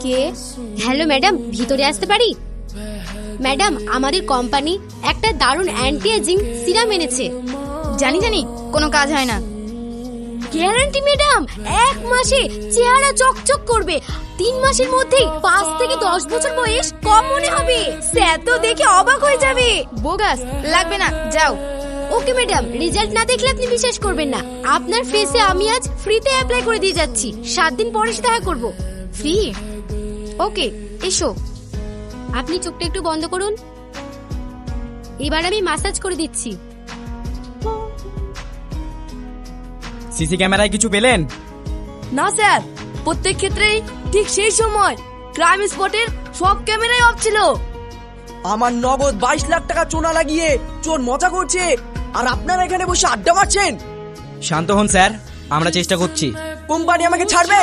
কে? Hello madam, ভিতরে আসতে পারি? ম্যাডাম, আমাদের কোম্পানি একটা দারুণ অ্যান্টি এজিং সিরাম এনেছে। জানি জানি, কোনো কাজ হয় না। গ্যারান্টি ম্যাডাম, 1 মাসে চেহারা চকচক করবে, 3 মাসের মধ্যেই 5 থেকে 10 বছর বয়স কম মনে হবে। স্যার তো দেখে অবাক হয়ে যাবে। বোগাস, লাগবে না, যাও। ওকে ম্যাডাম, রেজাল্ট না দেখলে আপনি বিশ্বাস করবেন না। আপনার ফেসে আমি আজ ফ্রিতে অ্যাপ্লাই করে দিয়ে যাচ্ছি, 7 দিন পরে এসে দেখা করব। ফ্রি? ওকে, এসো। আপনি চোখটা একটু বন্ধ করুন, এবার আমি মাসাজ করে দিচ্ছি। সিসি ক্যামেরায় কিছু পেলেন? না স্যার, প্রত্যেক ক্ষেত্রেই ঠিক সেই সময় ক্রাইম স্পটের সব ক্যামেরাই অফ ছিল। আমার নগদ 22 লাখ টাকা চোনা লাগিয়ে চোর মজা করছে, আর আপনারা এখানে বসে আড্ডা মারছেন। শান্ত হন স্যার, আমরা চেষ্টা করছি। কোম্পানি আমাকে ছাড়বে?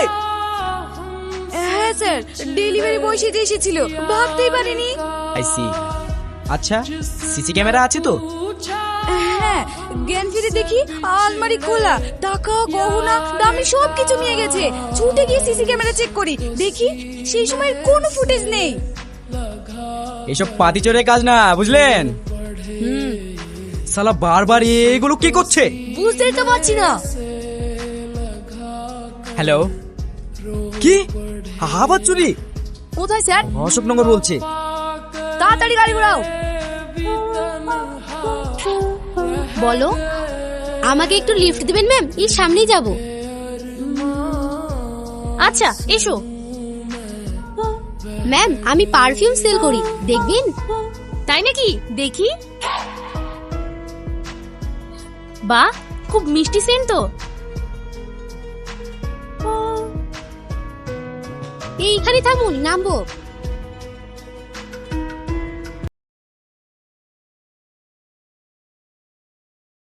হ্যাঁ স্যার, ডেলিভারি বয় সেজে এসেছিল, ভাবতেই পারিনি। I see. আচ্ছা, সিসি ক্যামেরা আছে তো? হ্যাঁ, জ্ঞান ফিরে দেখি আলমারি খোলা, টাকা গহনা দামি সব কিছু নিয়ে গেছে। ছুটে গিয়ে সিসি ক্যামেরা চেক করি, দেখি সেই সময়ের কোনো ফুটেজ নেই। এসব পাতিচোরের কাজ না, বুঝলেন? শালা বারবার এগুলো কি করছে? বুঝতেই তো পারছি না। হ্যালো, কি আবার চুরি? কোথায় স্যার? অশোকনগর বলছে। তাড়াতাড়ি গাড়ি ঘোরাও। বলো, আমাকে একটু লিফট দিবেন ম্যাম? এর সামনেই যাব। আচ্ছা, এসো। ম্যাম, আমি পারফিউম সেল করি, দেখবেন? তাই নাকি? দেখি। বাহ, খুব মিষ্টি সেন্ট তো। এইখানে থামুন, নামবো।